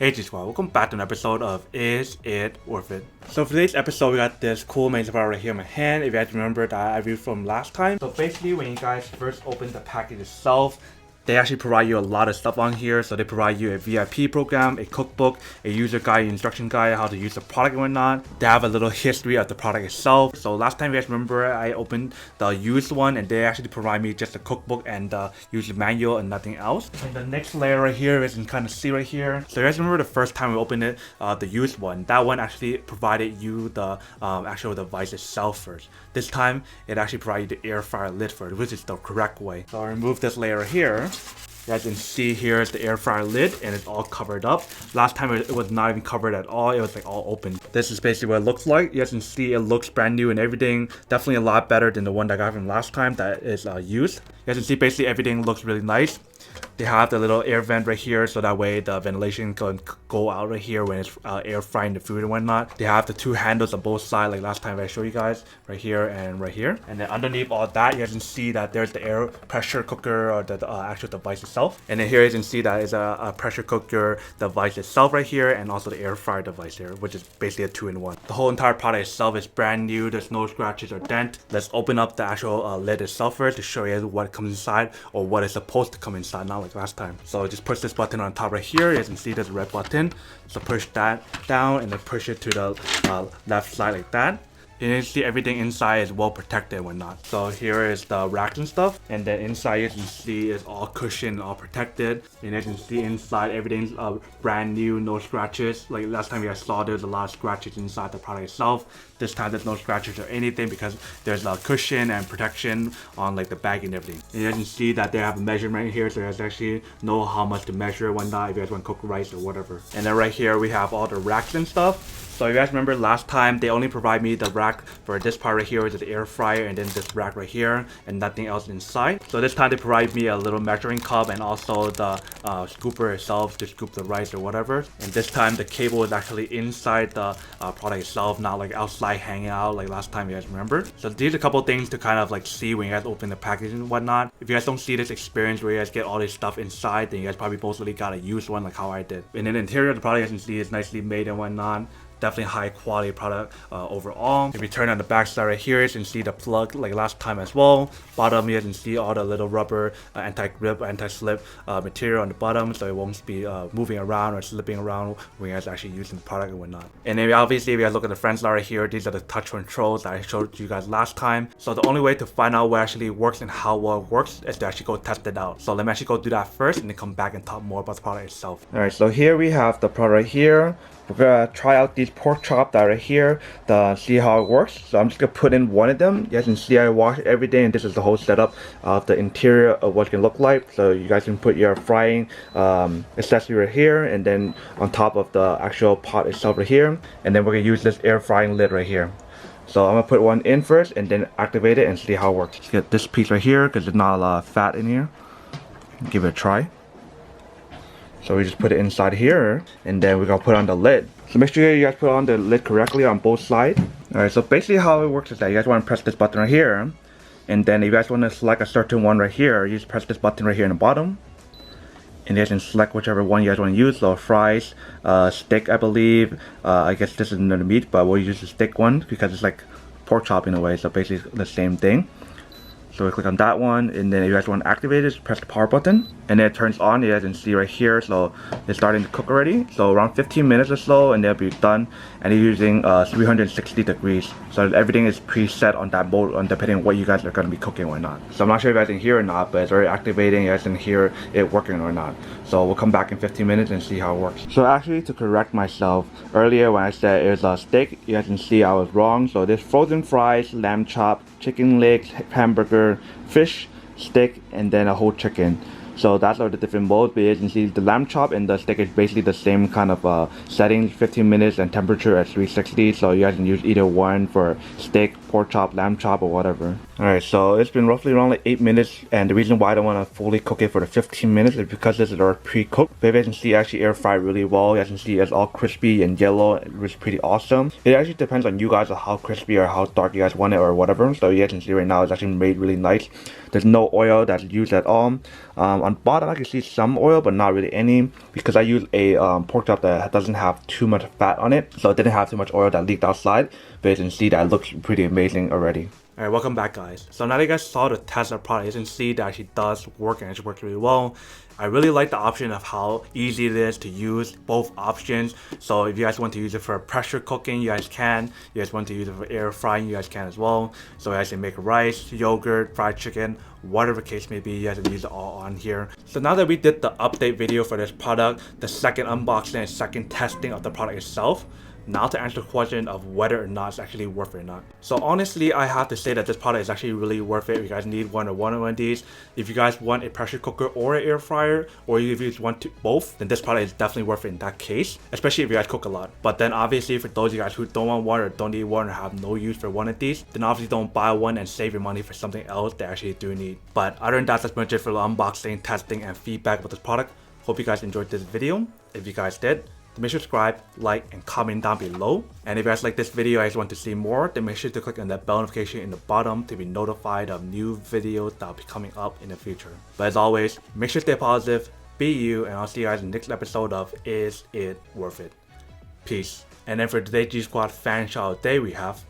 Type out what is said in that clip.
Hey G-Squad, welcome back to an episode of Is It Worth It? So for today's episode, we got this cool amazing product right here in my hand. If you guys remember that I reviewed from last time. So basically, when you guys first open the package itself, they actually provide you a lot of stuff on here. So they provide you a VIP program, a cookbook, a user guide, instruction guide, how to use the product and whatnot. They have a little history of the product itself. So last time you guys remember, I opened the used one and they actually provide me just a cookbook and the user manual and nothing else. And the next layer right here is you can kind of see right here. So you guys remember the first time we opened it, the used one, that one actually provided you the actual device itself first. This time, it actually provided you the air fryer lid first, which is the correct way. So I'll remove this layer here. You guys can see here is the air fryer lid and it's all covered up. Last time it was not even covered at all. It was like all open. This is basically what it looks like. You guys can see it looks brand new and everything. Definitely a lot better than the one that I got from last time that is used. You guys can see basically everything looks really nice. They have the little air vent right here so that way the ventilation can go out right here when it's air frying the food and whatnot. They have the two handles on both sides like last time I showed you guys, right here and right here. And then underneath all that, you guys can see that there's the air pressure cooker or the actual device itself. And then here you can see that is a pressure cooker device itself right here and also the air fryer device here, which is basically a 2-in-1. The whole entire product itself is brand new. There's no scratches or dent. Let's open up the actual lid itself first to show you what comes inside or what is supposed to come inside, not like last time. So just push this button on top right here. You can see there's a red button. So push that down and then push it to the left side like that. And you can see everything inside is well protected and whatnot. So here is the racks and stuff. And then inside you can see it's all cushioned, all protected. And you can see inside everything's brand new, no scratches. Like last time you guys saw there's a lot of scratches inside the product itself. This time there's no scratches or anything because there's a cushion and protection on like the bag and everything. And you can see that they have a measurement here so you guys actually know how much to measure and whatnot if you guys want to cook rice or whatever. And then right here we have all the racks and stuff. So you guys remember last time they only provide me the rack for this part right here, which is the air fryer, and then this rack right here, and nothing else inside. So this time they provide me a little measuring cup and also the scooper itself to scoop the rice or whatever. And this time the cable is actually inside the product itself, not like outside hanging out like last time you guys remember. So these are a couple things to kind of like see when you guys open the package and whatnot. If you guys don't see this experience where you guys get all this stuff inside, then you guys probably mostly got a used one like how I did. And then the interior of the product, as you can see, is nicely made and whatnot. Definitely high quality product overall. If you turn on the back side right here, you can see the plug like last time as well. Bottom, you can see all the little rubber anti-grip, anti-slip material on the bottom, so it won't be moving around or slipping around when you guys actually using the product and whatnot. And then obviously, if you guys look at the front side right here, these are the touch controls that I showed you guys last time. So the only way to find out what actually works and how well it works is to actually go test it out. So let me actually go do that first and then come back and talk more about the product itself. Alright, so here we have the product right here. We're gonna try out these pork chops that are right here to see how it works. So I'm just gonna put in one of them. You guys can see I wash everything, and this is the whole setup of the interior of what it can look like. So you guys can put your frying accessory right here, and then on top of the actual pot itself right here. And then we're gonna use this air frying lid right here. So I'm gonna put one in first and then activate it and see how it works. Let's get this piece right here because there's not a lot of fat in here. Give it a try. So we just put it inside here and then we're gonna put on the lid. So make sure you guys put on the lid correctly on both sides. Alright, so basically how it works is that you guys want to press this button right here. And then if you guys want to select a certain one right here, you just press this button right here in the bottom. And you guys can select whichever one you guys want to use. So fries, steak I believe. I guess this is the meat, but we'll use the steak one because it's like pork chop in a way. So basically the same thing. So we click on that one, and then if you guys want to activate it, just press the power button, and then it turns on. You guys can see right here, so it's starting to cook already. So around 15 minutes or so, and they'll be done. And you're using 360 degrees, so everything is preset on that mode, on depending on what you guys are going to be cooking or not. So I'm not sure if you guys can hear or not, but it's already activating. You guys can hear it working or not. So we'll come back in 15 minutes and see how it works. So actually, to correct myself, earlier when I said it was a steak, you guys can see I was wrong. So there's frozen fries, lamb chop, chicken legs, hamburger, fish, steak, and then a whole chicken. So that's all the different modes. But you can see the lamb chop and the steak is basically the same kind of settings, 15 minutes and temperature at 360. So you guys can use either one for steak, pork chop, lamb chop, or whatever. Alright, so it's been roughly around like 8 minutes, and the reason why I don't want to fully cook it for the 15 minutes is because this is already pre-cooked. But as you can see, I actually air fried really well. As you can see, it's all crispy and yellow. It was pretty awesome. It actually depends on you guys on how crispy or how dark you guys want it or whatever. So you guys can see right now it's actually made really nice. There's no oil that's used at all. On bottom I can see some oil, but not really any, because I use a pork chop that doesn't have too much fat on it, so it didn't have too much oil that leaked outside. But you can see that it looks pretty amazing already. Alright, welcome back guys. So now that you guys saw the test of the product, you can see that it actually does work and it works really well. I really like the option of how easy it is to use both options. So if you guys want to use it for pressure cooking, you guys can. You guys want to use it for air frying, you guys can as well. So you guys can make rice, yogurt, fried chicken, whatever case may be, you guys can use it all on here. So now that we did the update video for this product, the second unboxing and second testing of the product itself, now to answer the question of whether or not it's actually worth it or not. So honestly, I have to say that this product is actually really worth it. If you guys need one of these, if you guys want a pressure cooker or an air fryer, or if you want both, then this product is definitely worth it in that case, especially if you guys cook a lot. But then obviously for those of you guys who don't want one or don't need one or have no use for one of these, then obviously don't buy one and save your money for something else that actually do need. But other than that, that's much it for the unboxing, testing, and feedback about this product. Hope you guys enjoyed this video. If you guys did, make sure to subscribe, like, and comment down below. And if you guys like this video and you guys want to see more, then make sure to click on that bell notification in the bottom to be notified of new videos that will be coming up in the future. But as always, make sure to stay positive, be you, and I'll see you guys in the next episode of Is It Worth It? Peace. And then for today's G Squad fan shout out day, we have